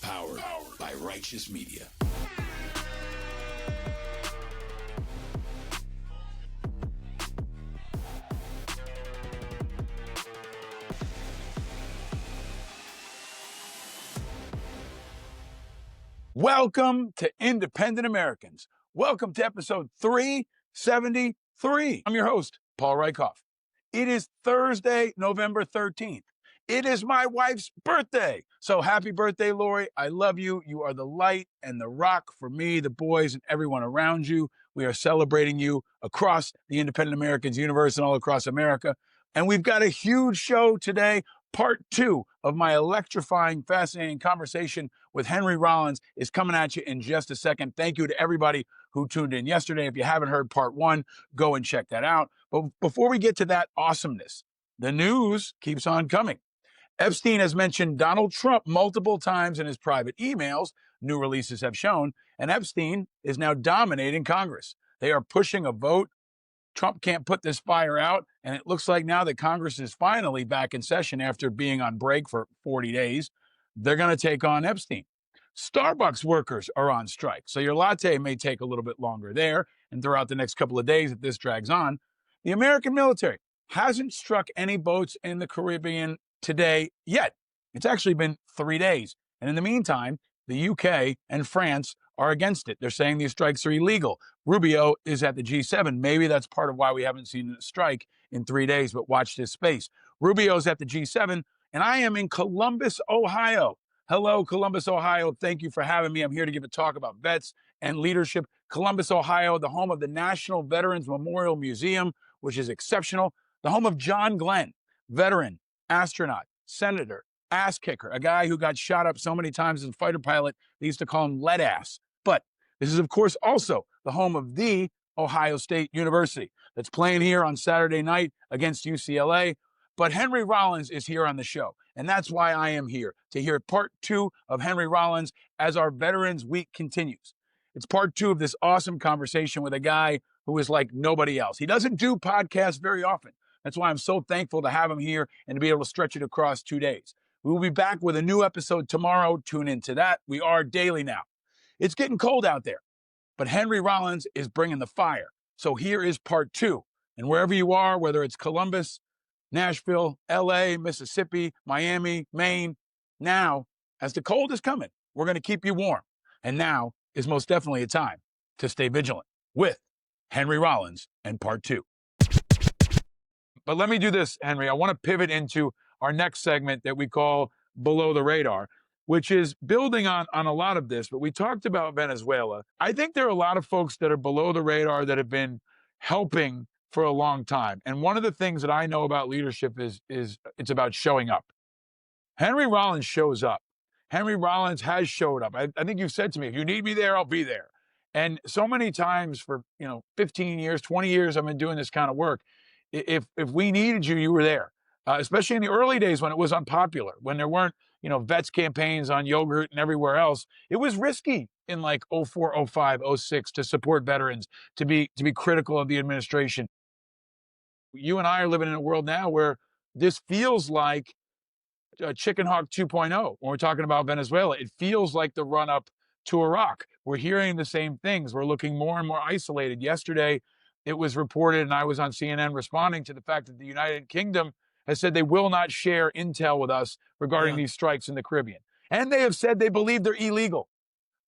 Powered by Righteous Media. Welcome to Independent Americans. Welcome to episode 373. I'm your host, Paul Rieckhoff. It is Thursday, November 13th. It is my wife's birthday. So happy birthday, Lori. I love you. You are the light and the rock for me, the boys, and everyone around you. We are celebrating you across the Independent Americans universe and all across America. And we've got a huge show today. Part 2 of my electrifying, fascinating conversation with Henry Rollins is coming at you in just a second. Thank you to everybody who tuned in yesterday. If you haven't heard part 1, go and check that out. But before we get to that awesomeness, the news keeps on coming. Epstein has mentioned Donald Trump multiple times in his private emails, new releases have shown, and Epstein is now dominating Congress. They are pushing a vote. Trump can't put this fire out, and it looks like now that Congress is finally back in session after being on break for 40 days, they're going to take on Epstein. Starbucks workers are on strike, so your latte may take a little bit longer there, and throughout the next couple of days if this drags on. The American military hasn't struck any boats in the Caribbean today yet. It's actually been 3 days, and in the meantime, the UK and France are against it. They're saying these strikes are illegal. Rubio is at the G7. Maybe that's part of why we haven't seen a strike in 3 days, but watch this space. Rubio's at the G7, and I am in Columbus, Ohio. Hello, Columbus, Ohio. Thank you for having me. I'm here to give a talk about vets and leadership. Columbus, Ohio, the home of the National Veterans Memorial Museum, which is exceptional. The home of John Glenn, veteran, astronaut, senator, ass kicker, a guy who got shot up so many times as a fighter pilot, they used to call him lead ass. But this is, of course, also the home of the Ohio State University that's playing here on Saturday night against UCLA. But Henry Rollins is here on the show, and that's why I am here, to hear part 2 of Henry Rollins as our Veterans Week continues. It's part 2 of this awesome conversation with a guy who is like nobody else. He doesn't do podcasts very often. That's why I'm so thankful to have him here and to be able to stretch it across 2 days. We will be back with a new episode tomorrow. Tune into that. We are daily now. It's getting cold out there, but Henry Rollins is bringing the fire. So here is part 2. And wherever you are, whether it's Columbus, Nashville, LA, Mississippi, Miami, Maine, now, as the cold is coming, we're going to keep you warm. And now is most definitely a time to stay vigilant with Henry Rollins and part 2. But let me do this, Henry. I want to pivot into our next segment that we call Below the Radar, which is building on a lot of this. But we talked about Venezuela. I think there are a lot of folks that are below the radar that have been helping for a long time. And one of the things that I know about leadership is it's about showing up. Henry Rollins shows up. Henry Rollins has showed up. I think you've said to me, if you need me there, I'll be there. And so many times for 15 years, 20 years, I've been doing this kind of work. If we needed you, you were there. Especially in the early days when it was unpopular, when there weren't, vets campaigns on yogurt and everywhere else. It was risky in like 04, 05, 06 to support veterans, to be critical of the administration. You and I are living in a world now where this feels like Chicken Hawk 2.0 when we're talking about Venezuela. It feels like the run-up to Iraq. We're hearing the same things. We're looking more and more isolated. Yesterday, it was reported, and I was on CNN responding to the fact that the United Kingdom has said they will not share intel with us regarding these strikes in the Caribbean. And they have said they believe they're illegal,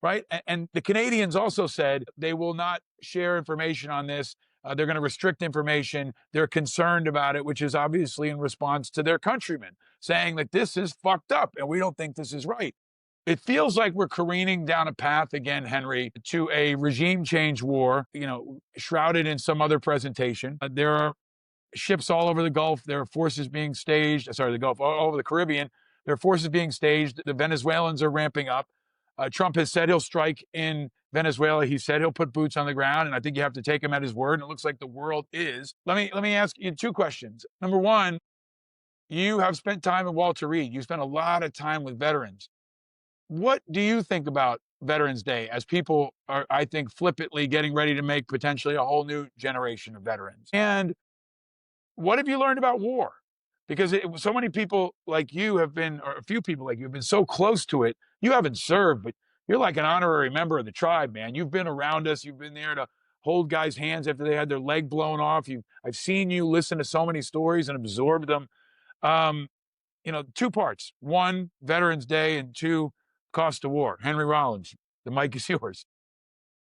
right? And the Canadians also said they will not share information on this. They're going to restrict information. They're concerned about it, which is obviously in response to their countrymen saying that this is fucked up and we don't think this is right. It feels like we're careening down a path again, Henry, to a regime change war, shrouded in some other presentation. There are ships all over the Gulf. There are forces being staged, the Gulf, all over the Caribbean. There are forces being staged. The Venezuelans are ramping up. Trump has said he'll strike in Venezuela. He said he'll put boots on the ground, and I think you have to take him at his word, and it looks like the world is. Let me ask you 2 questions. Number one, you have spent time with Walter Reed. You spent a lot of time with veterans. What do you think about Veterans Day as people are, I think, flippantly getting ready to make potentially a whole new generation of veterans? And what have you learned about war? because so many people like you have been, or a few people like you have been so close to it. You haven't served, but you're like an honorary member of the tribe, man. You've been around us. You've been there to hold guys' hands after they had their leg blown off. I've seen you listen to so many stories and absorb them. Um, two parts. One, Veterans Day, and two, cost of war. Henry Rollins, the mic is yours.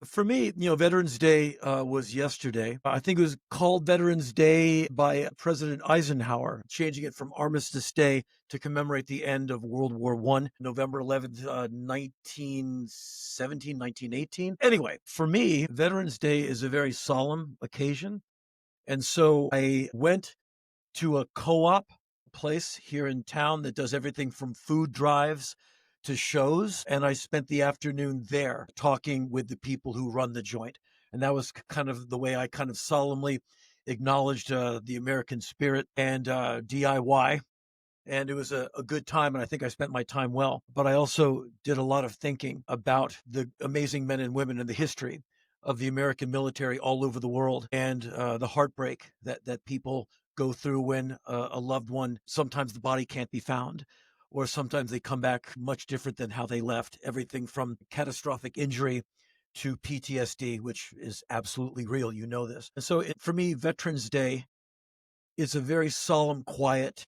For me, Veterans Day was yesterday. I think it was called Veterans Day by President Eisenhower, changing it from Armistice Day to commemorate the end of World War I, November 11th, 1917, 1918. Anyway, for me, Veterans Day is a very solemn occasion. And so I went to a co-op place here in town that does everything from food drives to shows. And I spent the afternoon there talking with the people who run the joint. And that was kind of the way I kind of solemnly acknowledged the American spirit and DIY. And it was a good time. And I think I spent my time well. But I also did a lot of thinking about the amazing men and women in the history of the American military all over the world, and the heartbreak that people go through when a loved one, sometimes the body can't be found, or sometimes they come back much different than how they left. Everything from catastrophic injury to PTSD, which is absolutely real. You know this. And so for me, Veterans Day is a very solemn, quiet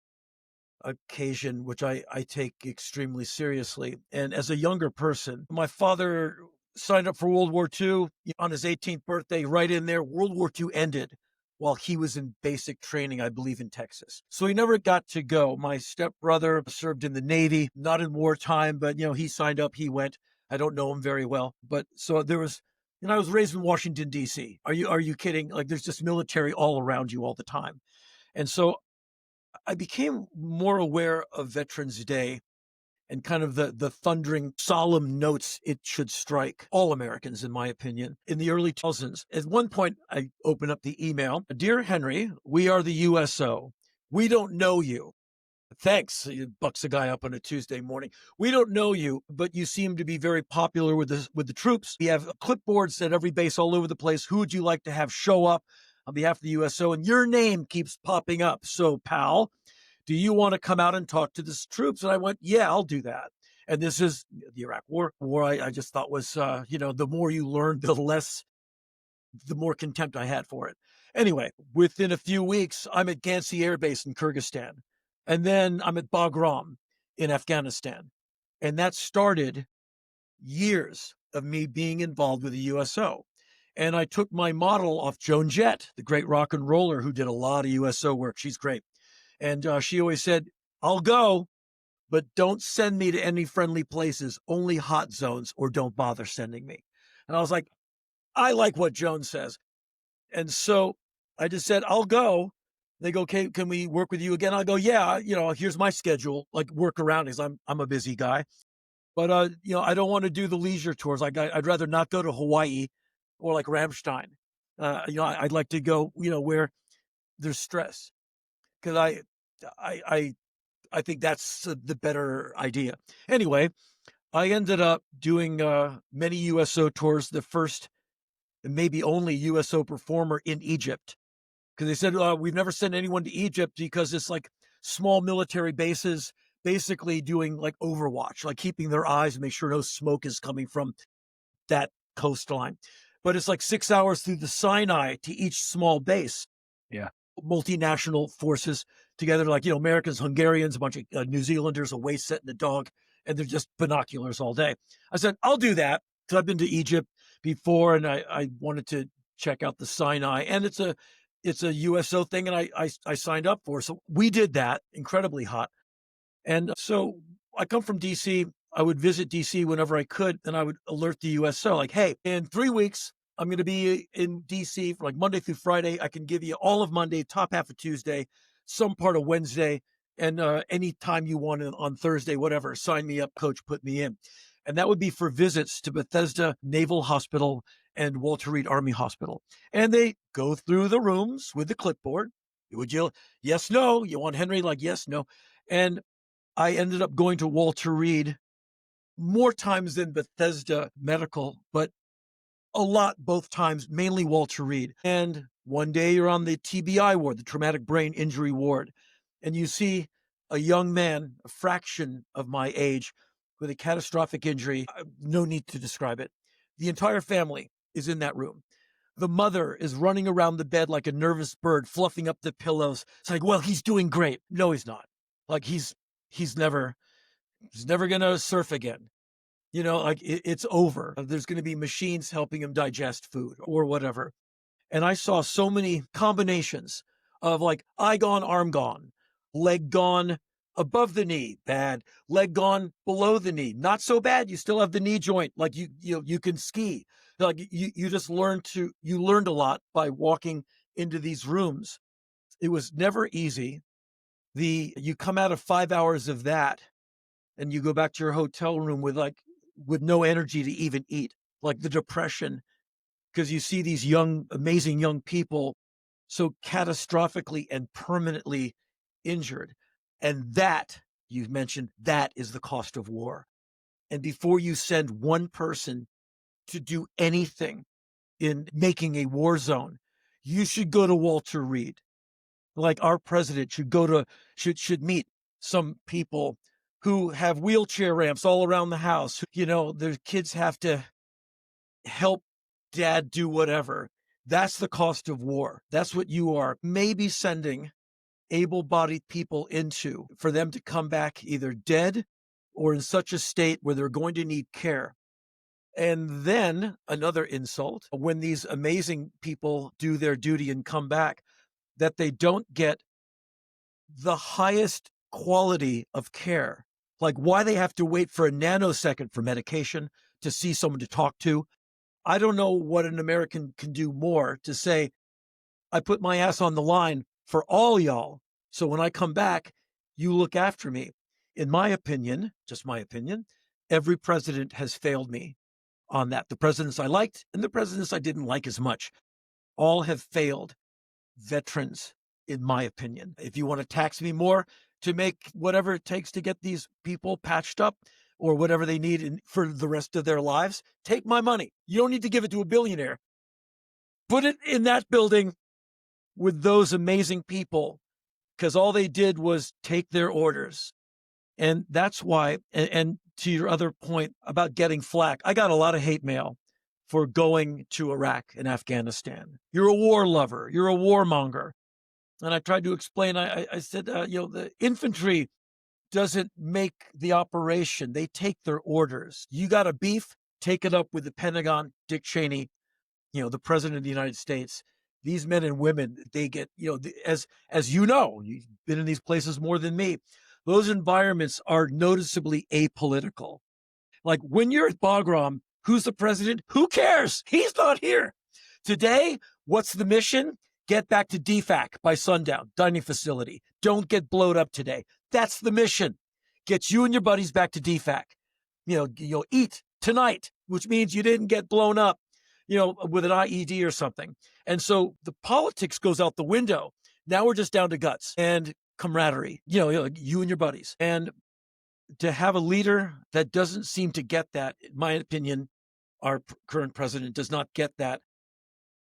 occasion, which I take extremely seriously. And as a younger person, my father signed up for World War II on his 18th birthday, right in there. World War II ended while he was in basic training, I believe, in Texas. So he never got to go. My stepbrother served in the Navy, not in wartime, but, he signed up, he went. I don't know him very well. But so there was, I was raised in Washington, D.C. Are you kidding? Like, there's just military all around you all the time. And so I became more aware of Veterans Day and kind of the thundering, solemn notes it should strike all Americans, in my opinion, in the early 2000s. At one point, I opened up the email. Dear Henry, we are the USO. We don't know you. Thanks. He bucks a guy up on a Tuesday morning. We don't know you, but you seem to be very popular with the troops. We have clipboards at every base all over the place. Who would you like to have show up on behalf of the USO? And your name keeps popping up. So, pal, do you want to come out and talk to the troops? And I went, yeah, I'll do that. And this is the Iraq War. I just thought was, the more you learn, the more contempt I had for it. Anyway, within a few weeks, I'm at Gansi Air Base in Kyrgyzstan. And then I'm at Bagram in Afghanistan. And that started years of me being involved with the USO. And I took my model off Joan Jett, the great rock and roller who did a lot of USO work. She's great. And she always said, I'll go, but don't send me to any friendly places, only hot zones, or don't bother sending me. And I was like, I like what Joan says. And so I just said, I'll go. They go, okay, can we work with you again? I'll go, yeah, here's my schedule, like work around, because I'm a busy guy. But, I don't want to do the leisure tours. Like I'd rather not go to Hawaii or like Ramstein. I'd like to go, where there's stress. Because I think that's the better idea. Anyway, I ended up doing many USO tours, the first and maybe only USO performer in Egypt. Because they said, we've never sent anyone to Egypt because it's like small military bases basically doing like Overwatch, like keeping their eyes and make sure no smoke is coming from that coastline. But it's like 6 hours through the Sinai to each small base. Yeah. Multinational forces together, like, Americans, Hungarians, a bunch of New Zealanders, a waist set and a dog, and they're just binoculars all day. I said, I'll do that, because I've been to Egypt before, and I wanted to check out the Sinai, and it's a USO thing, and I signed up for it. So we did that, incredibly hot. And so I come from DC. I would visit DC whenever I could, and I would alert the USO, like, hey, in 3 weeks, I'm going to be in DC for like Monday through Friday. I can give you all of Monday, top half of Tuesday, some part of Wednesday, and any time you want on Thursday, whatever. Sign me up, coach, put me in. And that would be for visits to Bethesda Naval Hospital and Walter Reed Army Hospital. And they go through the rooms with the clipboard. Would you, yes, no? You want Henry? Like, yes, no. And I ended up going to Walter Reed more times than Bethesda Medical, but a lot both times, mainly Walter Reed. And one day you're on the TBI ward, the traumatic brain injury ward. and you see a young man, a fraction of my age, with a catastrophic injury. No need to describe it. The entire family is in that room. The mother is running around the bed like a nervous bird, fluffing up the pillows. It's like, well, he's doing great. No, he's not. Like he's never going to surf again. Like it's over. There's going to be machines helping him digest food or whatever. And I saw so many combinations of like eye gone, arm gone, leg gone above the knee, bad, leg gone below the knee, not so bad. You still have the knee joint, like you can ski. Like you just you learned a lot by walking into these rooms. It was never easy. You come out of 5 hours of that and you go back to your hotel room with no energy to even eat, like the depression, because you see these young, amazing young people so catastrophically and permanently injured. And that, you mentioned, that is the cost of war. And before you send one person to do anything in making a war zone, you should go to Walter Reed. Like our president should meet some people who have wheelchair ramps all around the house. Their kids have to help dad do whatever. That's the cost of war. That's what you are maybe sending able-bodied people into, for them to come back either dead or in such a state where they're going to need care. And then another insult, when these amazing people do their duty and come back, that they don't get the highest quality of care. Like why they have to wait for a nanosecond for medication to see someone to talk to. I don't know what an American can do more to say, I put my ass on the line for all y'all. So when I come back, you look after me. In my opinion, just my opinion, every president has failed me on that. The presidents I liked and the presidents I didn't like as much, all have failed veterans, in my opinion. If you want to tax me more to make whatever it takes to get these people patched up or whatever they need for the rest of their lives, take my money. You don't need to give it to a billionaire. Put it in that building with those amazing people, because all they did was take their orders. And that's why, and to your other point about getting flack, I got a lot of hate mail for going to Iraq and Afghanistan. You're a war lover. You're a warmonger. And I tried to explain, I said, the infantry doesn't make the operation. They take their orders. You got a beef, take it up with the Pentagon, Dick Cheney, the president of the United States. These men and women, they get, as you've been in these places more than me, those environments are noticeably apolitical. Like when you're at Bagram, who's the president? Who cares? He's not here. Today, what's the mission? Get back to DFAC by sundown, dining facility. Don't get blowed up today. That's the mission. Get you and your buddies back to DFAC. Eat tonight, which means you didn't get blown up, with an IED or something. And so the politics goes out the window. Now we're just down to guts and camaraderie, you and your buddies. And to have a leader that doesn't seem to get that, in my opinion, our current president does not get that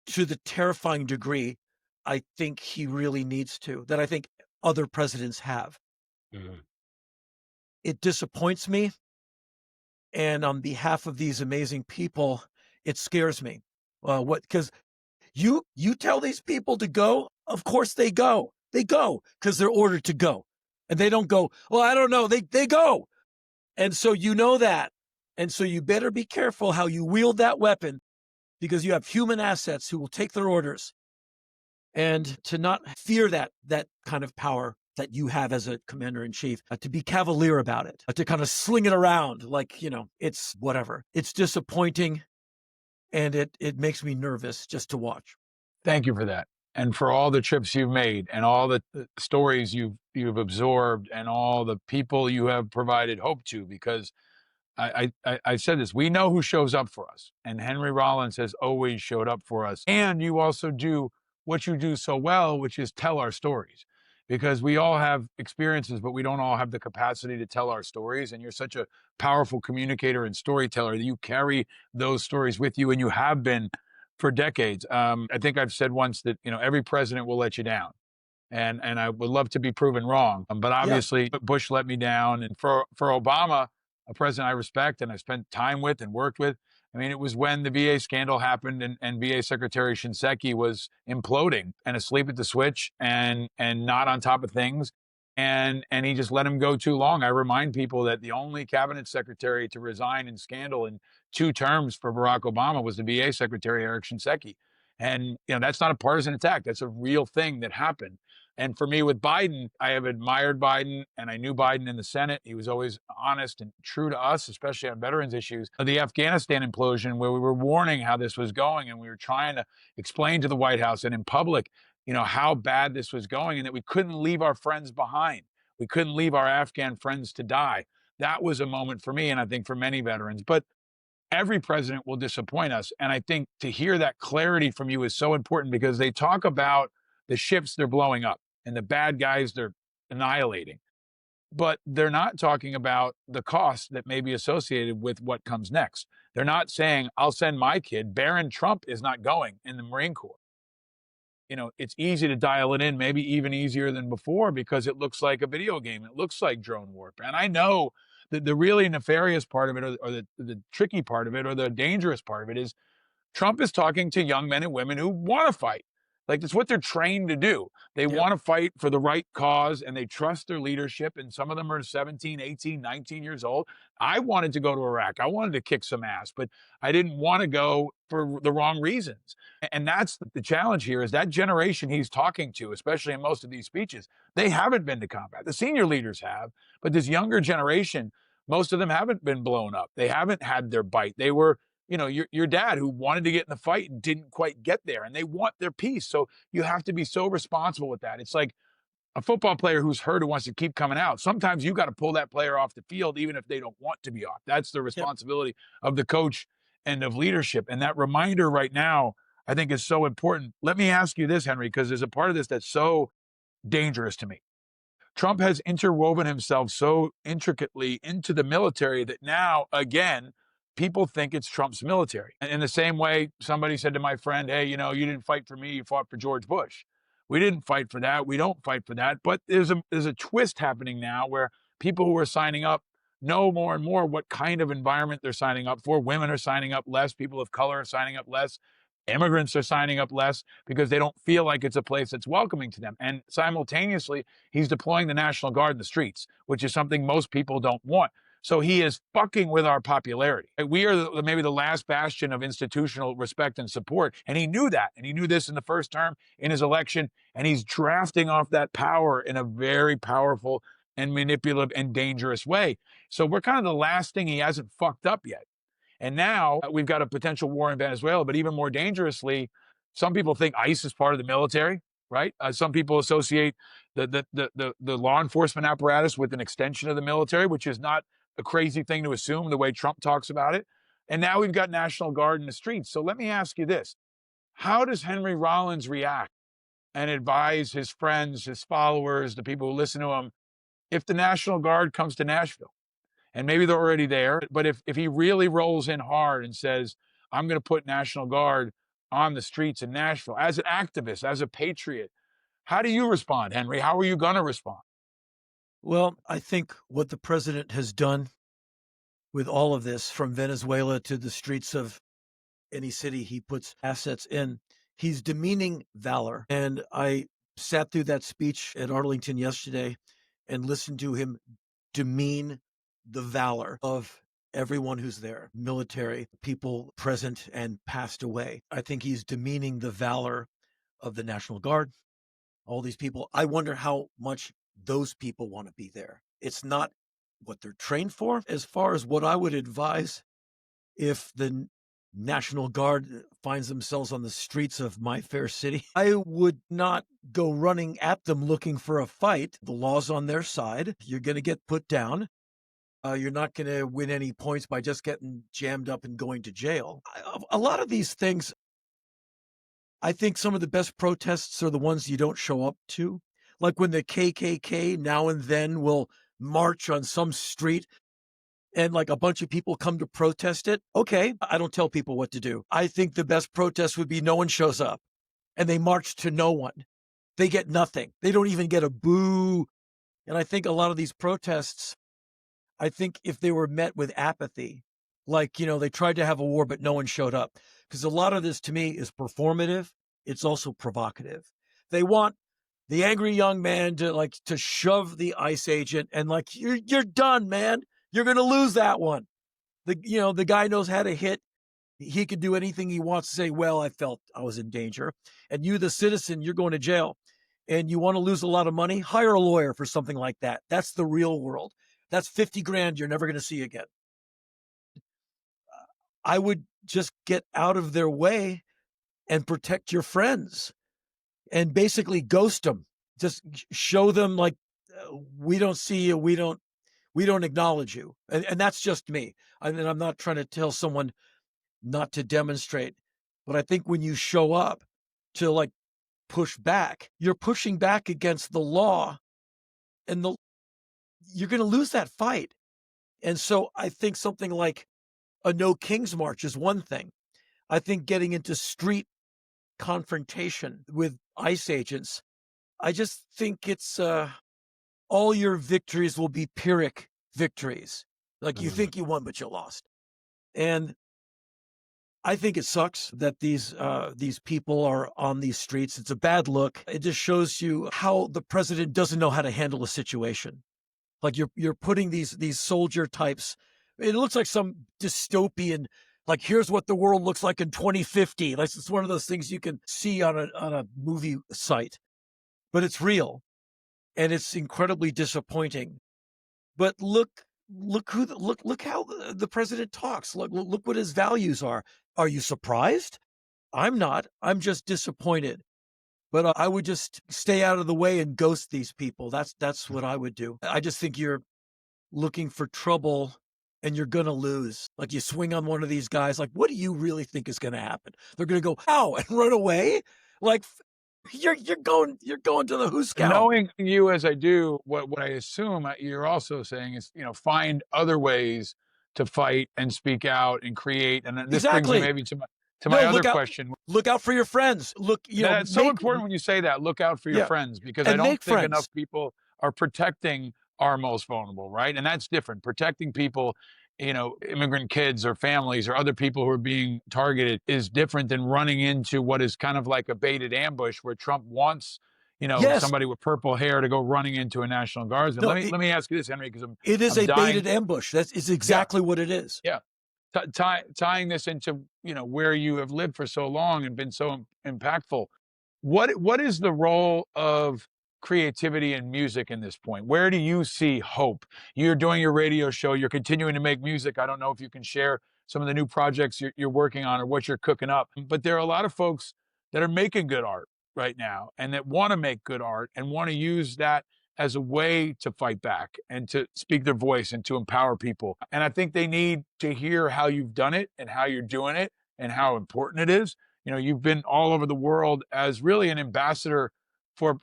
to the terrifying degree I think he really needs to, that I think other presidents have. Mm-hmm. It disappoints me. And on behalf of these amazing people, it scares me. Because you tell these people to go, of course they go. They go because they're ordered to go. And they don't go, well, I don't know. They go. And so you know that. And so you better be careful how you wield that weapon, because you have human assets who will take their orders. And to not fear that kind of power that you have as a commander in chief, to be cavalier about it, to kind of sling it around like, it's whatever. It's disappointing. And it makes me nervous just to watch. Thank you for that. And for all the trips you've made and all the stories you've absorbed and all the people you have provided hope to, because I said this, we know who shows up for us. And Henry Rollins has always showed up for us. And you also do what you do so well, which is tell our stories. Because we all have experiences, but we don't all have the capacity to tell our stories. And you're such a powerful communicator and storyteller that you carry those stories with you, and you have been for decades. I think I've said once that, every president will let you down. And I would love to be proven wrong. But Yeah. obviously, Bush let me down. And for Obama, a president I respect and I spent time with and worked with, I mean, it was when the VA scandal happened and VA Secretary Shinseki was imploding and asleep at the switch and not on top of things. And he just let him go too long. I remind people that the only cabinet secretary to resign in scandal in 2 terms for Barack Obama was the VA Secretary Eric Shinseki. And that's not a partisan attack. That's a real thing that happened. And for me with Biden, I have admired Biden and I knew Biden in the Senate. He was always honest and true to us, especially on veterans issues. The Afghanistan implosion, where we were warning how this was going and we were trying to explain to the White House and in public, how bad this was going and that we couldn't leave our friends behind. We couldn't leave our Afghan friends to die. That was a moment for me and I think for many veterans. But every president will disappoint us. And I think to hear that clarity from you is so important because they talk about the ships they're blowing up and the bad guys they're annihilating. But they're not talking about the cost that may be associated with what comes next. They're not saying, I'll send my kid. Barron Trump is not going in the Marine Corps. It's easy to dial it in, maybe even easier than before because it looks like a video game. It looks like drone warfare. And I know that the really nefarious part of it or the tricky part of it or the dangerous part of it is Trump is talking to young men and women who want to fight. Like, that's what they're trained to do. They want to fight for the right cause and they trust their leadership. And some of them are 17, 18, 19 years old. I wanted to go to Iraq. I wanted to kick some ass, but I didn't want to go for the wrong reasons. And that's the challenge here is that generation he's talking to, especially in most of these speeches, they haven't been to combat. The senior leaders have, but this younger generation, most of them haven't been blown up. They haven't had their bite. They were your dad who wanted to get in the fight and didn't quite get there and they want their peace. So you have to be so responsible with that. It's like a football player who's hurt who wants to keep coming out. Sometimes you got to pull that player off the field, even if they don't want to be off. That's the responsibility of the coach and of leadership. And that reminder right now, I think is so important. Let me ask you this, Henry, because there's a part of this that's so dangerous to me. Trump has interwoven himself so intricately into the military that now, again, people think it's Trump's military. And in the same way, somebody said to my friend, hey, you didn't fight for me, you fought for George Bush. We didn't fight for that. We don't fight for that. But there's a twist happening now where people who are signing up know more and more what kind of environment they're signing up for. Women are signing up less. People of color are signing up less. Immigrants are signing up less because they don't feel like it's a place that's welcoming to them. And simultaneously, he's deploying the National Guard in the streets, which is something most people don't want. So he is fucking with our popularity. We are maybe the last bastion of institutional respect and support. And he knew that. And he knew this in the first term in his election. And he's drafting off that power in a very powerful and manipulative and dangerous way. So we're kind of the last thing he hasn't fucked up yet. And now we've got a potential war in Venezuela, but even more dangerously, some people think ICE is part of the military, right? Some people associate the law enforcement apparatus with an extension of the military, which is not a crazy thing to assume the way Trump talks about it. And now we've got National Guard in the streets. So let me ask you this. How does Henry Rollins react and advise his friends, his followers, the people who listen to him, if the National Guard comes to Nashville? And maybe they're already there, but if he really rolls in hard and says, I'm going to put National Guard on the streets in Nashville as an activist, as a patriot, how do you respond, Henry? How are you going to respond? Well, I think what the president has done with all of this, from Venezuela to the streets of any city he puts assets in, he's demeaning valor. And I sat through that speech at Arlington yesterday and listened to him demean the valor of everyone who's there, military, people present and passed away. I think he's demeaning the valor of the National Guard, all these people. I wonder how much those people want to be there. It's not what they're trained for. As far as what I would advise, if the National Guard finds themselves on the streets of my fair city, I would not go running at them looking for a fight. The law's on their side. You're going to get put down. You're not going to win any points by just getting jammed up and going to jail. A lot of these things, I think some of the best protests are the ones you don't show up to. Like when the KKK now and then will march on some street and like a bunch of people come to protest it. Okay, I don't tell people what to do. I think the best protest would be no one shows up and they march to no one. they get nothing. They don't even get a boo. And I think a lot of these protests, I think if they were met with apathy, like, they tried to have a war, but no one showed up. Because a lot of this to me is performative. It's also provocative. They want the angry young man to shove the ICE agent and you're done, man. You're going to lose that one. The guy knows how to hit. He can do anything he wants to say, well, I felt I was in danger. And you, the citizen, you're going to jail. And you want to lose a lot of money? Hire a lawyer for something like that. That's the real world. That's 50 grand you're never going to see again. I would just get out of their way and protect your friends and basically ghost them. Just show them we don't see you. We don't acknowledge you. And that's just me. I'm not trying to tell someone not to demonstrate, but I think when you show up to push back, you're pushing back against the law, and you're going to lose that fight. And so I think something like a No Kings March is one thing. I think getting into street confrontation with ICE agents, I just think it's all your victories will be Pyrrhic victories. You think you won, but you lost. And I think it sucks that these people are on these streets. It's a bad look. It just shows you how the president doesn't know how to handle a situation. You're putting these soldier types. It looks like some dystopian. Here's what the world looks like in 2050. It's one of those things you can see on a movie site, but it's real, and it's incredibly disappointing. But look how the president talks. Look what his values are. Are you surprised? I'm not. I'm just disappointed. But I would just stay out of the way and ghost these people. That's what I would do. I just think you're looking for trouble and you're going to lose. You swing on one of these guys, what do you really think is going to happen? They're going to go, ow, and run away? You're going to the hoosegow. Knowing you as I do, what I assume you're also saying is, find other ways to fight and speak out and create. And this brings me maybe to my other question. Look out for your friends. It's so important when you say that. Look out for your friends, because I don't think enough people are protecting our most vulnerable, right? And that's different. Protecting people, immigrant kids or families or other people who are being targeted is different than running into what is kind of like a baited ambush where Trump wants, somebody with purple hair to go running into a National Guardsman. Let me ask you this, Henry, because it is a baited ambush. That is exactly what it is. Yeah. Tying this into, where you have lived for so long and been so impactful. What is the role of creativity and music in this point? Where do you see hope? You're doing your radio show. You're continuing to make music. I don't know if you can share some of the new projects you're working on or what you're cooking up, but there are a lot of folks that are making good art right now and that want to make good art and want to use that as a way to fight back and to speak their voice and to empower people. And I think they need to hear how you've done it and how you're doing it and how important it is. You've been all over the world as really an ambassador for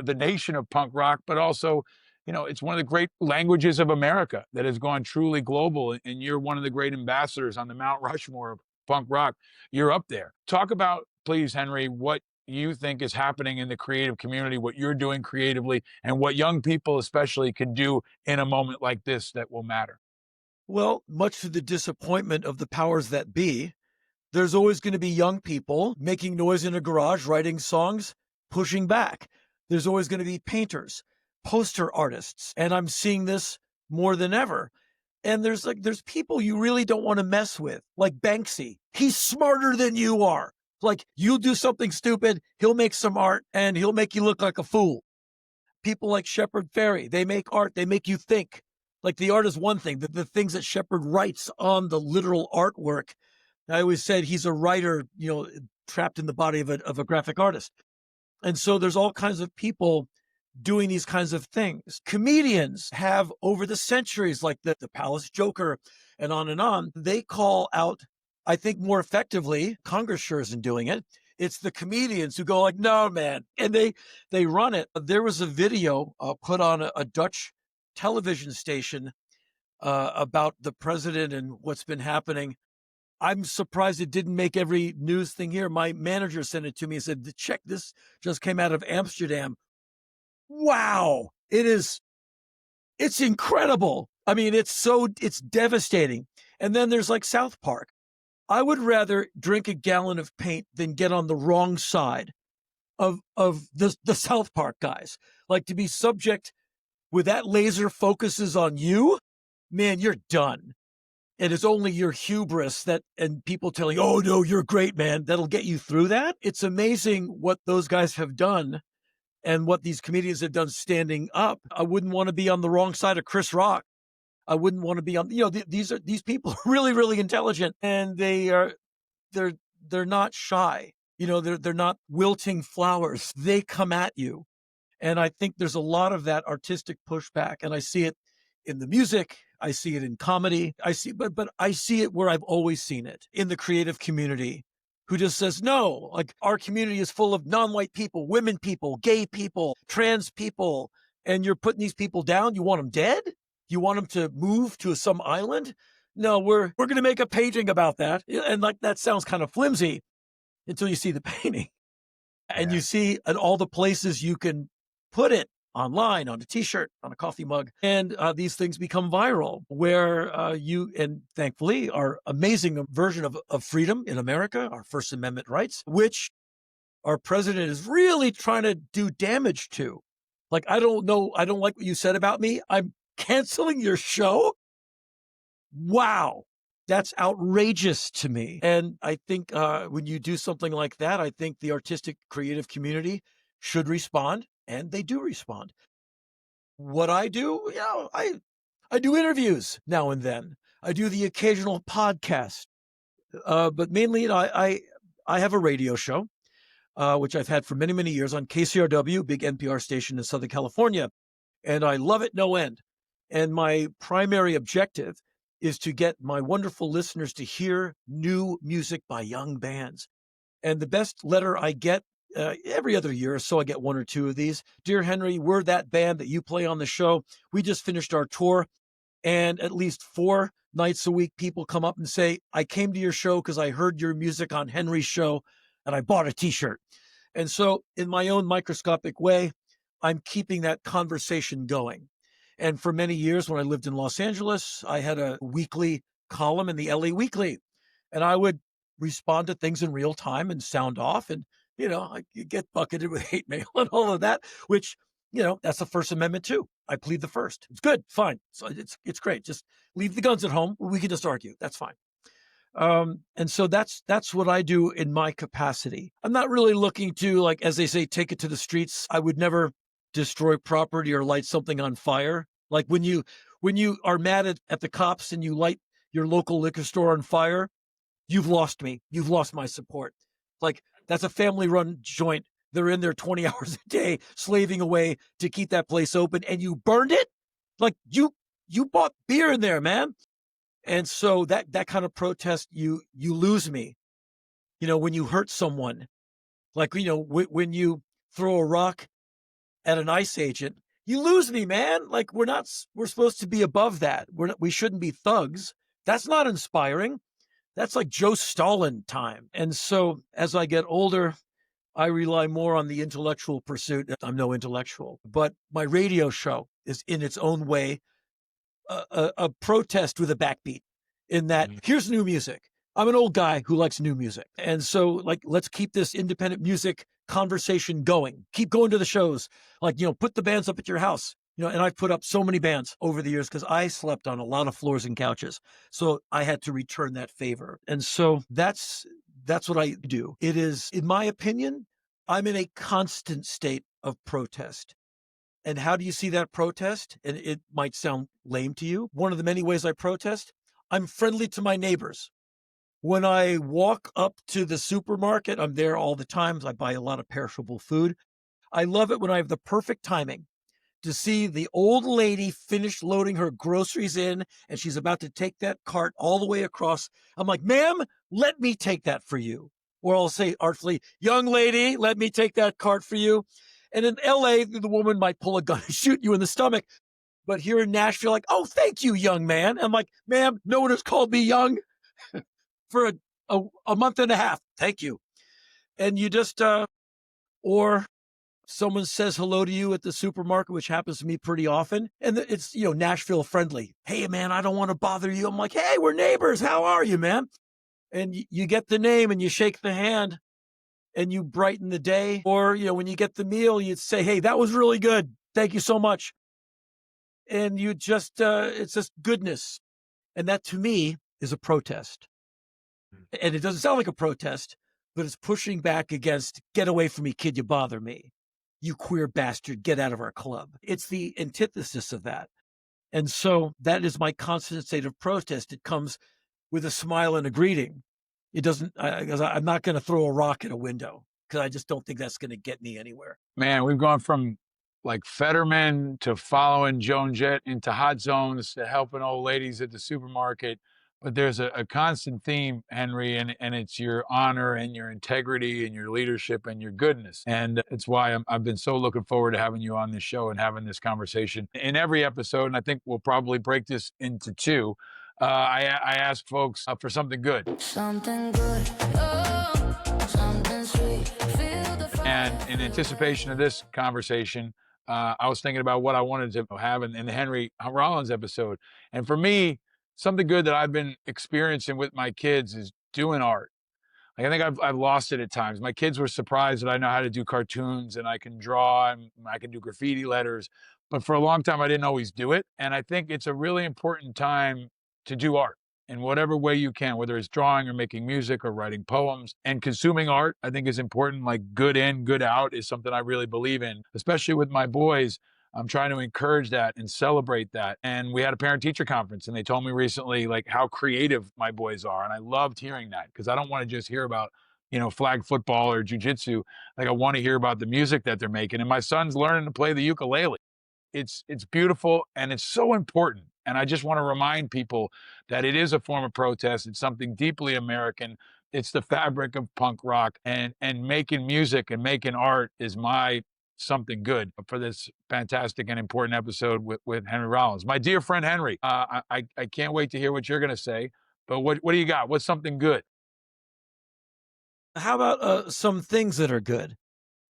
the nation of punk rock, but also, it's one of the great languages of America that has gone truly global. And you're one of the great ambassadors on the Mount Rushmore of punk rock. You're up there. Talk about, please, Henry, what you think is happening in the creative community, what you're doing creatively, and what young people especially can do in a moment like this that will matter. Well, much to the disappointment of the powers that be, there's always going to be young people making noise in a garage, writing songs, pushing back. There's always going to be painters, poster artists, and I'm seeing this more than ever. And there's people you really don't want to mess with, like Banksy. He's smarter than you are. You'll do something stupid, he'll make some art, and he'll make you look like a fool. People like Shepard Fairey, they make art, they make you think. The art is one thing, the things that Shepard writes on the literal artwork. I always said he's a writer, trapped in the body of a graphic artist. And so there's all kinds of people doing these kinds of things. Comedians have, over the centuries, like the Palace Joker and on, they call out, I think more effectively, Congress sure isn't doing it. It's the comedians who go no, man. And they run it. There was a video put on a Dutch television station about the president and what's been happening. I'm surprised it didn't make every news thing here. My manager sent it to me and said, check, this just came out of Amsterdam. Wow. It's incredible. I mean, it's devastating. And then there's like South Park. I would rather drink a gallon of paint than get on the wrong side of the South Park guys. Like, to be subject with that laser focuses on you, man, you're done. And it's only your hubris and people telling, oh no, you're great, man, that'll get you through that. It's amazing what those guys have done and what these comedians have done standing up. I wouldn't want to be on the wrong side of Chris Rock. I wouldn't want to be on, these people are really, really intelligent, and they're not shy. They're not wilting flowers. They come at you. And I think there's a lot of that artistic pushback. And I see it in the music. I see it in comedy. But I see it where I've always seen it, in the creative community, who just says, no, like, our community is full of non-white people, women people, gay people, trans people. And you're putting these people down. You want them dead? You want them to move to some island? No, we're going to make a painting about that. And like, that sounds kind of flimsy until you see the painting. And you see at all the places you can put it, online, on a t-shirt, on a coffee mug. And these things become viral, where and thankfully, our amazing version of freedom in America, our First Amendment rights, which our president is really trying to do damage to. Like, I don't like what you said about me. I'm canceling your show. Wow. That's outrageous to me. And I think when you do something like that, I think the artistic creative community should respond, and they do respond. What I do, I do interviews now and then. I do the occasional podcast. But mainly, I have a radio show, which I've had for many, many years on KCRW, big NPR station in Southern California. And I love it no end. And my primary objective is to get my wonderful listeners to hear new music by young bands. And the best letter I get every other year or so, I get one or two of these. Dear Henry, we're that band that you play on the show. We just finished our tour, and at least 4 nights a week, people come up and say, I came to your show because I heard your music on Henry's show, and I bought a t-shirt. And so in my own microscopic way, I'm keeping that conversation going. And for many years, when I lived in Los Angeles, I had a weekly column in the LA Weekly, and I would respond to things in real time and sound off. And, I get bucketed with hate mail and all of that, which, that's the First Amendment too. I plead the first. It's good. Fine. So it's great. Just leave the guns at home. We can just argue. That's fine. And so that's what I do in my capacity. I'm not really looking to, like, as they say, take it to the streets. I would never destroy property or light something on fire. Like when you are mad at the cops and you light your local liquor store on fire, you've lost me. You've lost my support. Like, that's a family-run joint. They're in there 20 hours a day, slaving away to keep that place open, and you burned it? Like, you bought beer in there, man. And so that kind of protest, you lose me. When you hurt someone, like, when you throw a rock at an ICE agent, you lose me, man. Like, we're supposed to be above that. We shouldn't be thugs. That's not inspiring. That's like Joe Stalin time. And so as I get older, I rely more on the intellectual pursuit. I'm no intellectual, but my radio show is in its own way a protest with a backbeat, in that here's new music. I'm an old guy who likes new music. And so, like, let's keep this independent music conversation going. Keep going to the shows. Like, put the bands up at your house. And I've put up so many bands over the years because I slept on a lot of floors and couches. So I had to return that favor. And so that's what I do. It is, in my opinion, I'm in a constant state of protest. And how do you see that protest? And it might sound lame to you. One of the many ways I protest, I'm friendly to my neighbors. When I walk up to the supermarket, I'm there all the time. I buy a lot of perishable food. I love it when I have the perfect timing to see the old lady finish loading her groceries in, and she's about to take that cart all the way across. I'm like, ma'am, let me take that for you. Or I'll say artfully, young lady, let me take that cart for you. And in LA, the woman might pull a gun and shoot you in the stomach. But here in Nashville, like, oh, thank you, young man. I'm like, ma'am, no one has called me young. for a month and a half. Thank you. And you just, or someone says hello to you at the supermarket, which happens to me pretty often. And it's, Nashville friendly. Hey, man, I don't want to bother you. I'm like, hey, we're neighbors. How are you, man? And you get the name and you shake the hand and you brighten the day. Or, when you get the meal, you'd say, hey, that was really good. Thank you so much. And you just, it's just goodness. And that to me is a protest. And it doesn't sound like a protest, but it's pushing back against, get away from me, kid, you bother me. You queer bastard, get out of our club. It's the antithesis of that. And so that is my constant state of protest. It comes with a smile and a greeting. It doesn't, because I'm not going to throw a rock at a window because I just don't think that's going to get me anywhere. Man, we've gone from like Fetterman to following Joan Jett into hot zones to helping old ladies at the supermarket. But there's a constant theme, Henry, and it's your honor and your integrity and your leadership and your goodness. And it's why I've been so looking forward to having you on this show and having this conversation in every episode. And I think we'll probably break this into two. I ask folks for something good. Something good, oh, something sweet. Feel the fire. And in anticipation of this conversation, I was thinking about what I wanted to have in the Henry Rollins episode. And for me, something good that I've been experiencing with my kids is doing art. Like, I think I've lost it at times. My kids were surprised that I know how to do cartoons and I can draw and I can do graffiti letters. But for a long time, I didn't always do it. And I think it's a really important time to do art in whatever way you can, whether it's drawing or making music or writing poems. And consuming art, I think, is important. Like, good in, good out is something I really believe in, especially with my boys. I'm trying to encourage that and celebrate that. And we had a parent-teacher conference, and they told me recently, like, how creative my boys are. And I loved hearing that because I don't want to just hear about, flag football or jujitsu. Like, I want to hear about the music that they're making. And my son's learning to play the ukulele. It's beautiful, and it's so important. And I just want to remind people that it is a form of protest. It's something deeply American. It's the fabric of punk rock, and making music and making art is my something good for this fantastic and important episode with Henry Rollins. My dear friend Henry, I can't wait to hear what you're going to say, but what do you got? What's something good? How about some things that are good?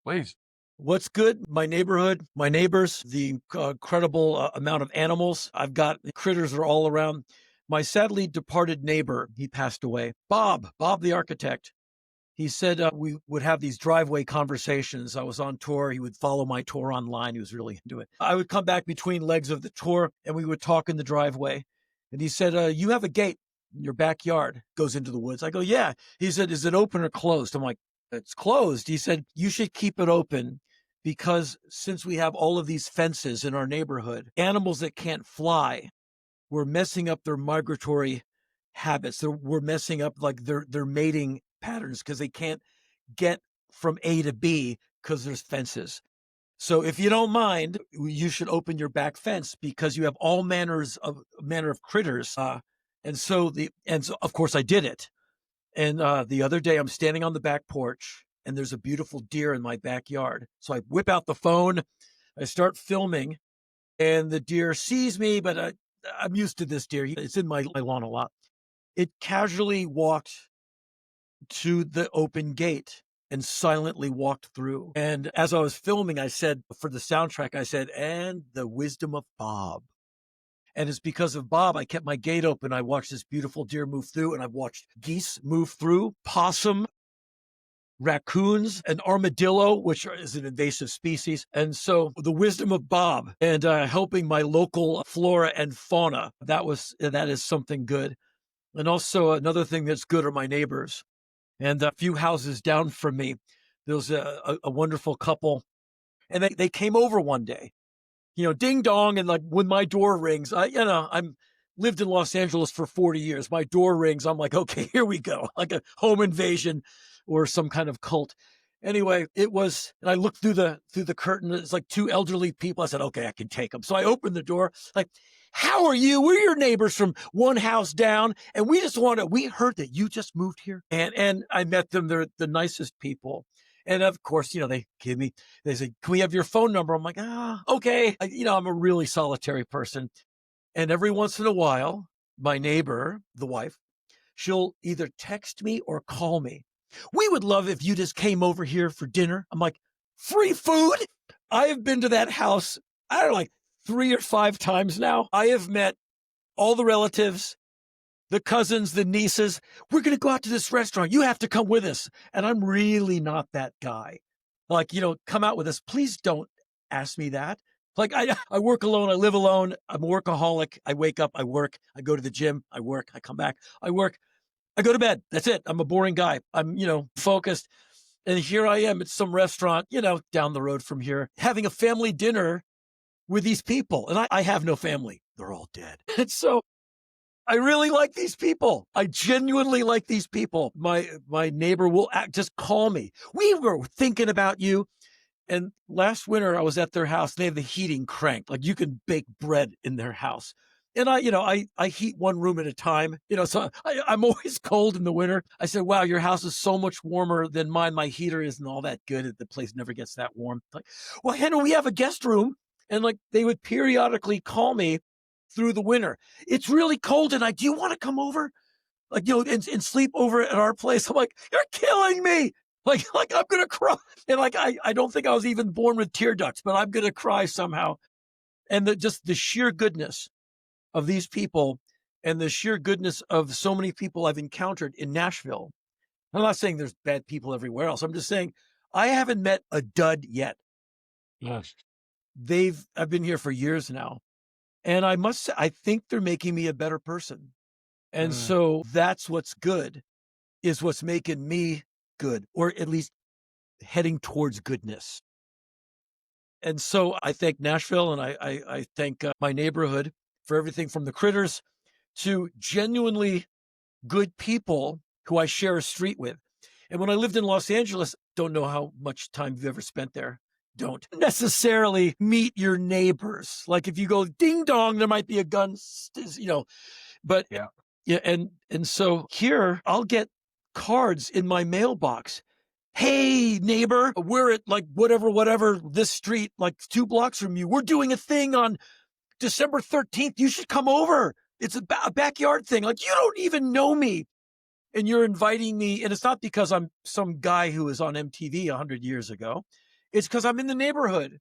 Please. What's good? My neighborhood, my neighbors, the incredible amount of animals. I've got critters are all around. My sadly departed neighbor, he passed away. Bob the architect. He said we would have these driveway conversations. I was on tour. He would follow my tour online. He was really into it. I would come back between legs of the tour and we would talk in the driveway. And he said, you have a gate in your backyard, goes into the woods. I go, yeah. He said, is it open or closed? I'm like, it's closed. He said, you should keep it open because since we have all of these fences in our neighborhood, animals that can't fly, we're messing up their migratory habits. We're messing up like their mating patterns because they can't get from A to B because there's fences. So if you don't mind, you should open your back fence because you have all manner of critters. And so of course I did it. And the other day I'm standing on the back porch and there's a beautiful deer in my backyard. So I whip out the phone, I start filming, and the deer sees me, but I'm used to this deer. It's in my lawn a lot. It casually walked to the open gate and silently walked through. And as I was filming, I said, for the soundtrack, I said, and the wisdom of Bob. And it's because of Bob, I kept my gate open. I watched this beautiful deer move through, and I watched geese move through, possum, raccoons, an armadillo, which is an invasive species. And so the wisdom of Bob and helping my local flora and fauna, that is something good. And also another thing that's good are my neighbors. And a few houses down from me, there was a wonderful couple, and they came over one day, ding dong. And like when my door rings, I'm lived in Los Angeles for 40 years. My door rings. I'm like, okay, here we go. Like a home invasion or some kind of cult. Anyway, it was, and I looked through the curtain. It's like two elderly people. I said, okay, I can take them. So I opened the door, like, how are you? We're your neighbors from one house down. And we heard that you just moved here. And I met them. They're the nicest people. And of course, they say, can we have your phone number? I'm like, okay. I'm a really solitary person. And every once in a while, my neighbor, the wife, she'll either text me or call me. We would love if you just came over here for dinner. I'm like, free food? I have been to that house, I don't know, like 3 or 5 times now. I have met all the relatives, the cousins, the nieces. We're going to go out to this restaurant. You have to come with us. And I'm really not that guy. Like, come out with us. Please don't ask me that. Like, I work alone. I live alone. I'm a workaholic. I wake up, I work, I go to the gym, I work, I come back, I work, I go to bed. That's it. I'm a boring guy. I'm, focused. And here I am at some restaurant, down the road from here, having a family dinner with these people. And I have no family. They're all dead. And so I really like these people. I genuinely like these people. My neighbor will just call me. We were thinking about you. And last winter I was at their house. They have the heating cranked. Like you can bake bread in their house. And I heat one room at a time, so I'm always cold in the winter. I said, wow, your house is so much warmer than mine. My heater isn't all that good. The place never gets that warm. Like, well, Henry, we have a guest room. And like they would periodically call me through the winter. It's really cold tonight. Do you want to come over? Like, and sleep over at our place. I'm like, you're killing me. Like I'm going to cry. And like, I don't think I was even born with tear ducts, but I'm going to cry somehow. And just the sheer goodness of these people and the sheer goodness of so many people I've encountered in Nashville. I'm not saying there's bad people everywhere else. I'm just saying I haven't met a dud yet. Yes. I've been here for years now. And I must say, I think they're making me a better person. And so that's what's good, is what's making me good, or at least heading towards goodness. And so I thank Nashville, and I thank my neighborhood for everything from the critters to genuinely good people who I share a street with. And when I lived in Los Angeles, don't know how much time you've ever spent there. Don't necessarily meet your neighbors. Like if you go ding dong, there might be a gun, but yeah. And so here I'll get cards in my mailbox. Hey neighbor, we're at like whatever, this street, like 2 blocks from you. We're doing a thing on December 13th. You should come over. It's a backyard thing. Like you don't even know me. And you're inviting me. And it's not because I'm some guy who was on MTV 100 years ago. It's because I'm in the neighborhood.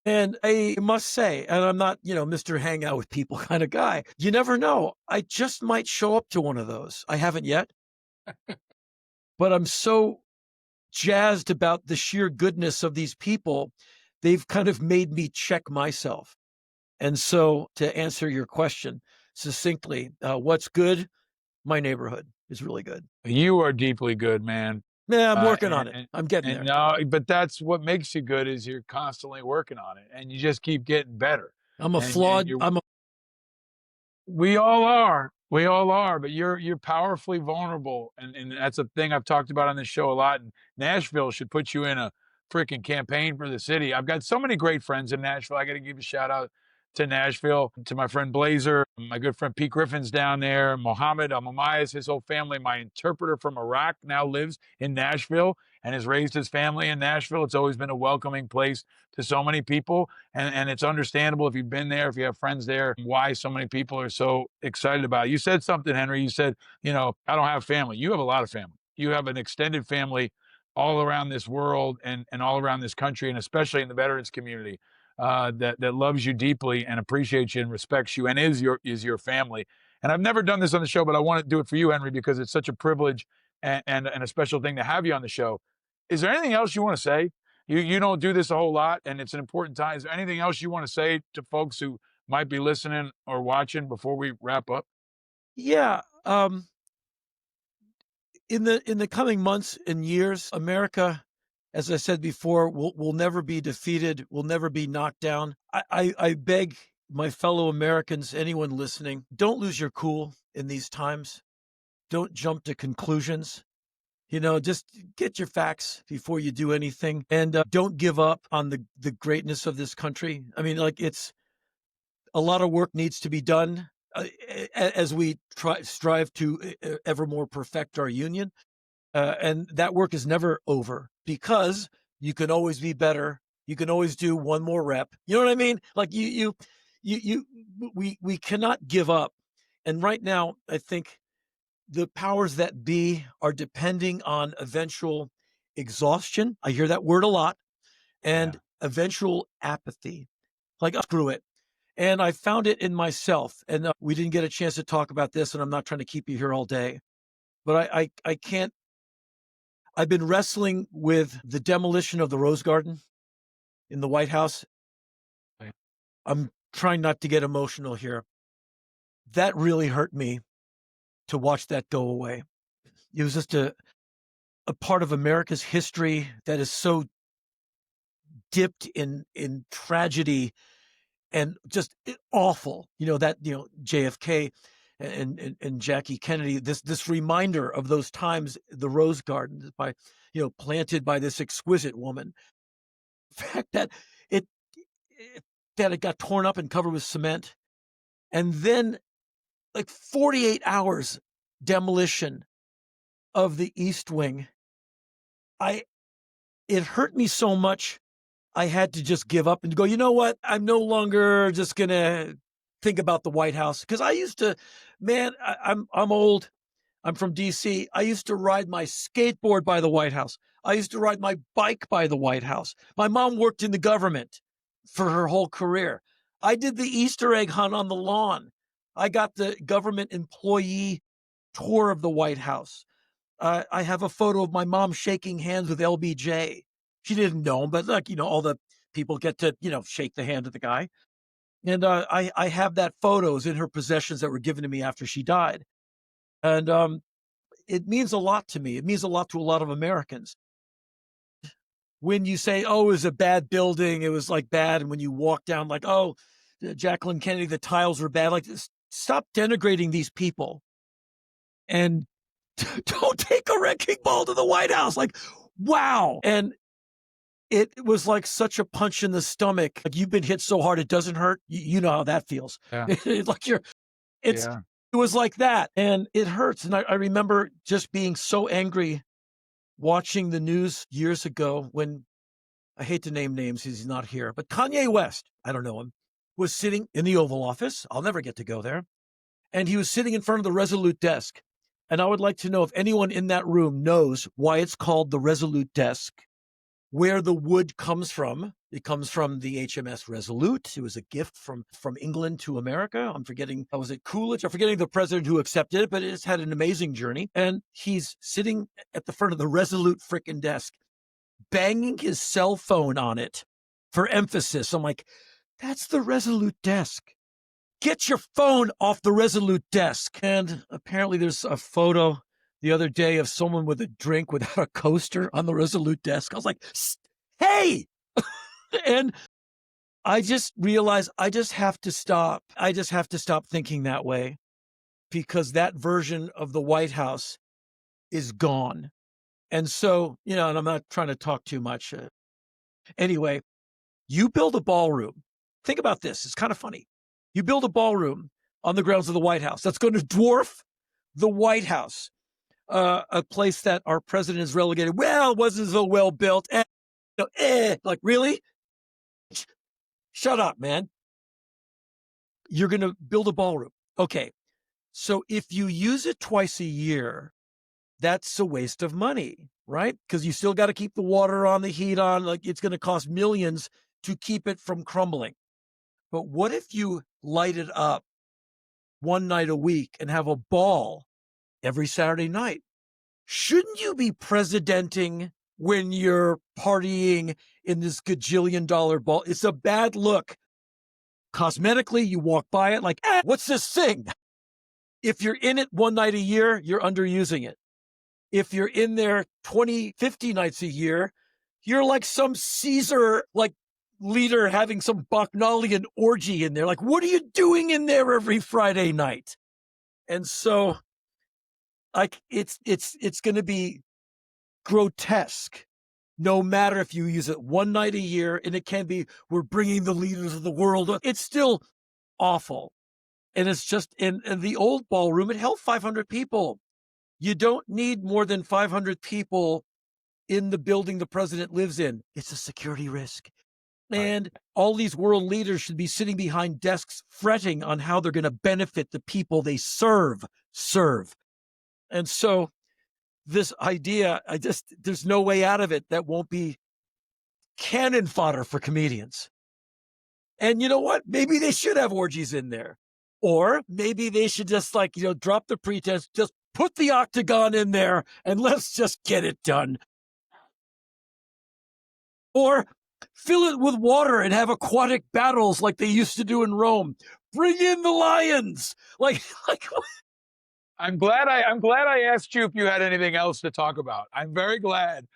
And I must say, and I'm not, Mr. Hang out with people kind of guy. You never know. I just might show up to one of those. I haven't yet. But I'm so jazzed about the sheer goodness of these people. They've kind of made me check myself. And so to answer your question succinctly, what's good? My neighborhood is really good. You are deeply good, man. Yeah, I'm working on it. I'm getting there. No, but that's what makes you good, is you're constantly working on it, and you just keep getting better. I'm a flawed. We all are. We all are, but you're powerfully vulnerable, and that's a thing I've talked about on this show a lot. And Nashville should put you in a freaking campaign for the city. I've got so many great friends in Nashville. I got to give a shout out to Nashville, to my friend Blazer, my good friend Pete Griffin's down there, Mohammed Amamayas, his whole family. My interpreter from Iraq now lives in Nashville and has raised his family in Nashville. It's always been a welcoming place to so many people. And it's understandable if you've been there, if you have friends there, why so many people are so excited about it. You said something, Henry. You said, I don't have family. You have a lot of family. You have an extended family all around this world and all around this country, and especially in the veterans community. That loves you deeply and appreciates you and respects you and is your family. And I've never done this on the show, but I want to do it for you, Henry, because it's such a privilege and a special thing to have you on the show. Is there anything else you want to say? You don't do this a whole lot, and it's an important time. Is there anything else you want to say to folks who might be listening or watching before we wrap up? Yeah. In the coming months and years, America, as I said before, will never be defeated, will never be knocked down. I beg my fellow Americans, anyone listening, don't lose your cool in these times. Don't jump to conclusions. Just get your facts before you do anything, and don't give up on the greatness of this country. I mean, it's a lot of work needs to be done as we strive to ever more perfect our union. And that work is never over, because you can always be better. You can always do one more rep. You know what I mean? Like we cannot give up. And right now, I think the powers that be are depending on eventual exhaustion. I hear that word a lot, and eventual apathy. Like, oh, screw it. And I found it in myself. And we didn't get a chance to talk about this, and I'm not trying to keep you here all day. But I can't. I've been wrestling with the demolition of the Rose Garden in the White House. I'm trying not to get emotional here. That really hurt me to watch that go away. It was just a part of America's history that is so dipped in tragedy and just awful. JFK and Jackie Kennedy, this reminder of those times, the Rose Garden planted by this exquisite woman. The fact that it got torn up and covered with cement, and then like 48 hours demolition of the East Wing. It hurt me so much, I had to just give up and go, you know what? I'm no longer just going to think about the White House. Because I used to, man, I'm old. I'm from DC. I used to ride my skateboard by the White House. I used to ride my bike by the White House. My mom worked in the government for her whole career. I did the Easter egg hunt on the lawn. I got the government employee tour of the White House. I have a photo of my mom shaking hands with LBJ. She didn't know him, but all the people get to, shake the hand of the guy. And I have that photos in her possessions that were given to me after she died. And it means a lot to me. It means a lot to a lot of Americans. When you say, oh, it was a bad building, it was like bad. And when you walk down like, oh, Jacqueline Kennedy, the tiles were bad. Like, stop denigrating these people. And don't take a wrecking ball to the White House. Like, wow. And it was like such a punch in the stomach. Like, you've been hit so hard, it doesn't hurt. You know how that feels. Yeah. It was like that. And it hurts. And I remember just being so angry watching the news years ago when, I hate to name names, he's not here, but Kanye West, I don't know him, was sitting in the Oval Office. I'll never get to go there. And he was sitting in front of the Resolute desk. And I would like to know if anyone in that room knows why it's called the Resolute desk, where the wood comes from. It comes from the HMS Resolute. It was a gift from England to America. I'm forgetting, was it Coolidge? I'm forgetting the president who accepted it, but it's had an amazing journey. And he's sitting at the front of the Resolute frickin' desk, banging his cell phone on it for emphasis. I'm like, that's the Resolute desk. Get your phone off the Resolute desk. And apparently there's a photo the other day of someone with a drink without a coaster on the Resolute desk. I was like, hey! And I just realized I just have to stop. I just have to stop thinking that way, because that version of the White House is gone. And so, and I'm not trying to talk too much. Anyway, you build a ballroom. Think about this. It's kind of funny. You build a ballroom on the grounds of the White House. That's going to dwarf the White House, a place that our president is relegated. Well, it wasn't so well built. Like, really? Shut up, man. You're going to build a ballroom. Okay. So if you use it twice a year, that's a waste of money, right? Because you still got to keep the water on, the heat on. Like, it's going to cost millions to keep it from crumbling. But what if you light it up one night a week and have a ball every Saturday night? Shouldn't you be presidenting when you're partying in this gajillion-dollar ball? It's a bad look. Cosmetically, you walk by it like, what's this thing? If you're in it one night a year, you're underusing it. If you're in there 20, 50 nights a year, you're like some Caesar, like, leader having some bacchanalian orgy in there. Like, what are you doing in there every Friday night? And so, like, it's going to be grotesque, no matter if you use it one night a year, and it can be, we're bringing the leaders of the world. It's still awful. And it's just, in the old ballroom, it held 500 people. You don't need more than 500 people in the building the president lives in. It's a security risk. And all these world leaders should be sitting behind desks fretting on how they're going to benefit the people they serve. And so this idea, there's no way out of it that won't be cannon fodder for comedians. And you know what? Maybe they should have orgies in there. Or maybe they should just drop the pretense, just put the octagon in there and let's just get it done. Or fill it with water and have aquatic battles like they used to do in Rome. Bring in the lions. I'm glad I asked you if you had anything else to talk about. I'm very glad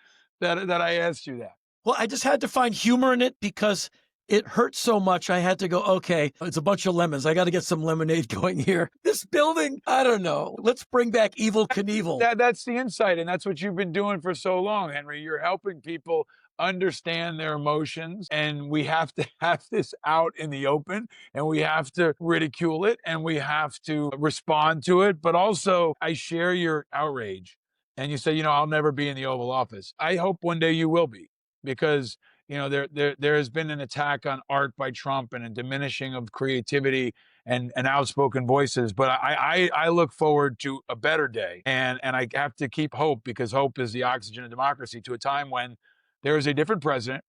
that I asked you that. Well, I just had to find humor in it because it hurt so much. I had to go, okay, it's a bunch of lemons. I got to get some lemonade going here. This building, I don't know. Let's bring back Evel Knievel. That's the insight, and that's what you've been doing for so long, Henry. You're helping people understand their emotions, and we have to have this out in the open, and we have to ridicule it, and we have to respond to it. But also, I share your outrage. And you say, I'll never be in the Oval Office. I hope one day you will be, because there has been an attack on art by Trump and a diminishing of creativity and outspoken voices. But I look forward to a better day. And I have to keep hope, because hope is the oxygen of democracy, to a time when there is a different president.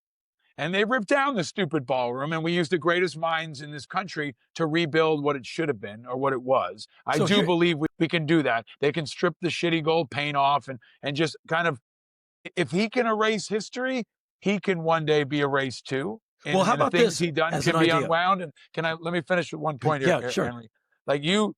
And they ripped down the stupid ballroom, and we used the greatest minds in this country to rebuild what it should have been, or what it was. I do believe we can do that. They can strip the shitty gold paint off and just kind of, if he can erase history, he can one day be erased too. And, well, how about the things this he done as can an be idea? unwound. And let me finish with one point here, Yeah, sure. Henry. Like you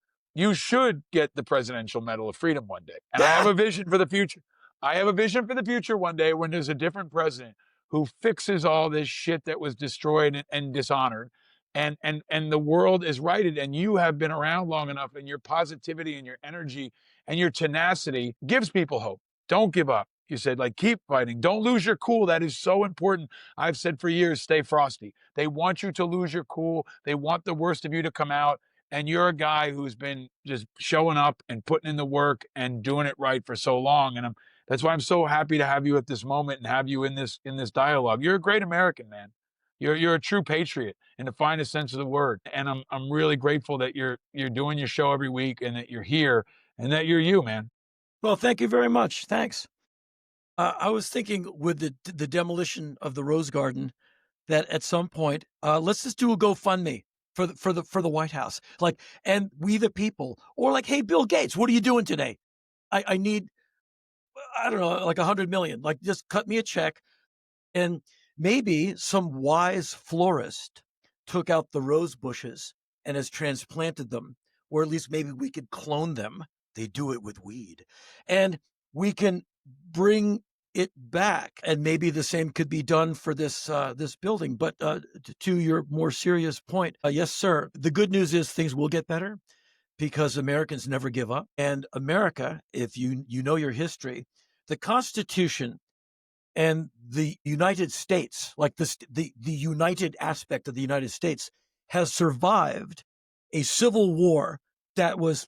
should get the Presidential Medal of Freedom one day. And I have a vision for the future. I have a vision for the future one day when there's a different president who fixes all this shit that was destroyed and dishonored. And the world is righted, and you have been around long enough, and your positivity and your energy and your tenacity gives people hope. Don't give up. You said, keep fighting. Don't lose your cool. That is so important. I've said for years, stay frosty. They want you to lose your cool. They want the worst of you to come out. And you're a guy who's been just showing up and putting in the work and doing it right for so long. And that's why I'm so happy to have you at this moment and have you in this dialogue. You're a great American, man. You're a true patriot in the finest sense of the word. And I'm really grateful that you're doing your show every week, and that you're here, and that you're you, man. Well, thank you very much. Thanks. I was thinking with the demolition of the Rose Garden that at some point, let's just do a GoFundMe for the White House. And we the people, or hey, Bill Gates, what are you doing today? I need, I don't know, 100 million. Just cut me a check. And maybe some wise florist took out the rose bushes and has transplanted them, or at least maybe we could clone them. They do it with weed, and we can bring it back. And maybe the same could be done for this building. But to your more serious point, yes, sir. The good news is things will get better, because Americans never give up. And America, if you know your history, the Constitution and the United States, the united aspect of the United States, has survived a civil war that was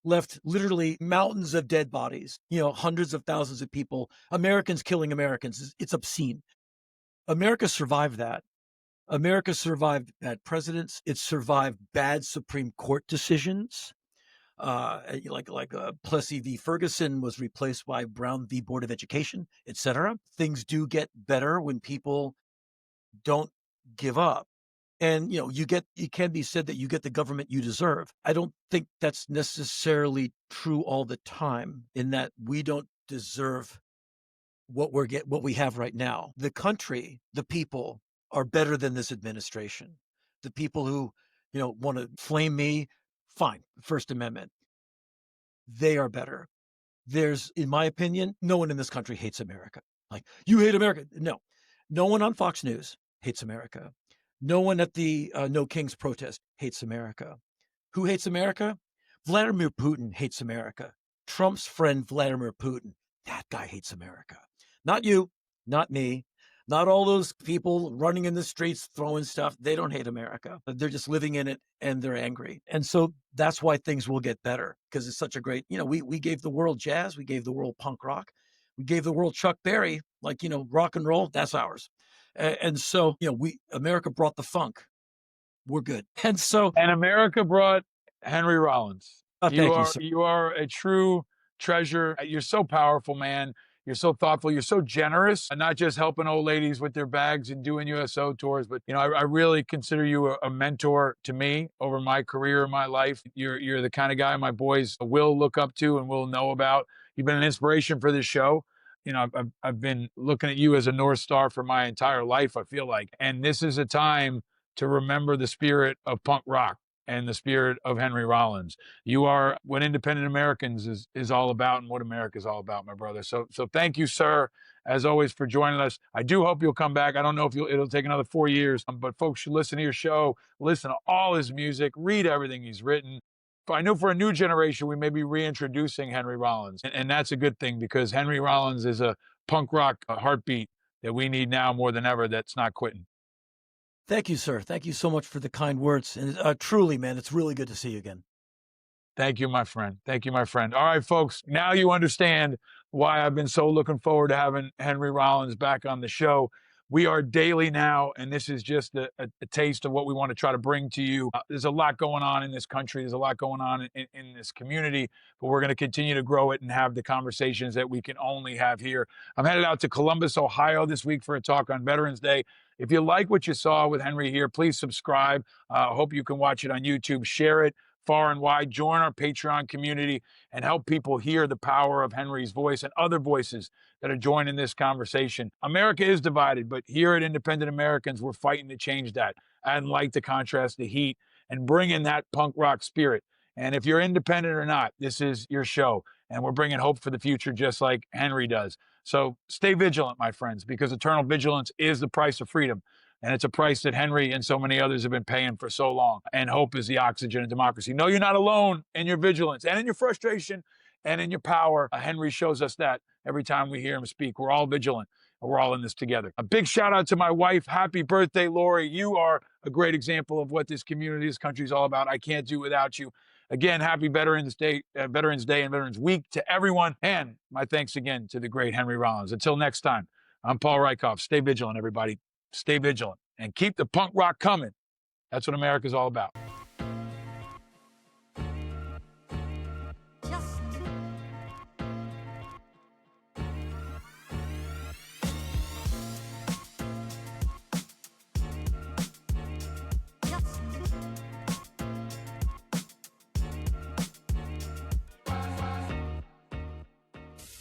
left literally mountains of dead bodies, hundreds of thousands of people, Americans killing Americans. It's obscene. America survived that. America survived bad presidents. It survived bad Supreme Court decisions. Plessy v. Ferguson was replaced by Brown v. Board of Education, etc. Things do get better when people don't give up. And, it can be said that you get the government you deserve. I don't think that's necessarily true all the time, in that we don't deserve what we have right now. The country, the people are better than this administration. The people who, want to flame me, fine, First Amendment. They are better. There's, in my opinion, no one in this country hates America. You hate America. No. No one on Fox News hates America. No one at the No Kings protest hates America. Who hates America? Vladimir Putin hates America. Trump's friend, Vladimir Putin, that guy hates America. Not you, not me, not all those people running in the streets throwing stuff. They don't hate America. They're just living in it, and they're angry. And so that's why things will get better, because it's such a great, we gave the world jazz. We gave the world punk rock. We gave the world Chuck Berry, rock and roll. That's ours. And so, America brought the funk. We're good. And America brought Henry Rollins. Thank you, sir. You are a true treasure. You're so powerful, man. You're so thoughtful. You're so generous, and not just helping old ladies with their bags and doing USO tours, but I really consider you a mentor to me over my career and my life. You're the kind of guy my boys will look up to and will know about. You've been an inspiration for this show. I've been looking at you as a North Star for my entire life, I feel like. And this is a time to remember the spirit of punk rock and the spirit of Henry Rollins. You are what Independent Americans is all about, and what America is all about, my brother. So thank you, sir, as always, for joining us. I do hope you'll come back. I don't know if it'll take another 4 years, but folks should listen to your show, listen to all his music, read everything he's written. I know for a new generation, we may be reintroducing Henry Rollins, and that's a good thing, because Henry Rollins is a punk rock heartbeat that we need now more than ever, that's not quitting. Thank you, sir. Thank you so much for the kind words. And truly, man, it's really good to see you again. Thank you, my friend. Thank you, my friend. All right, folks, now you understand why I've been so looking forward to having Henry Rollins back on the show. We are daily now, and this is just a taste of what we want to try to bring to you. There's a lot going on in this country. There's a lot going on in this community, but we're going to continue to grow it and have the conversations that we can only have here. I'm headed out to Columbus, Ohio this week for a talk on Veterans Day. If you like what you saw with Henry here, please subscribe. I hope you can watch it on YouTube. Share it far and wide. Join our Patreon community and help people hear the power of Henry's voice and other voices that are joining this conversation. America is divided, but here at Independent Americans, we're fighting to change that. I'd like to contrast the heat and bring in that punk rock spirit. And if you're independent or not, this is your show. And we're bringing hope for the future just like Henry does. So stay vigilant, my friends, because eternal vigilance is the price of freedom. And it's a price that Henry and so many others have been paying for so long. And hope is the oxygen of democracy. No, you're not alone in your vigilance and in your frustration and in your power. Henry shows us that every time we hear him speak. We're all vigilant, and we're all in this together. A big shout out to my wife. Happy birthday, Lori. You are a great example of what this community, this country is all about. I can't do without you. Again, happy Veterans Day and Veterans Week to everyone. And my thanks again to the great Henry Rollins. Until next time, I'm Paul Rieckhoff. Stay vigilant, everybody. Stay vigilant and keep the punk rock coming. That's what America's all about.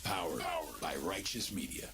Powered by Righteous Media.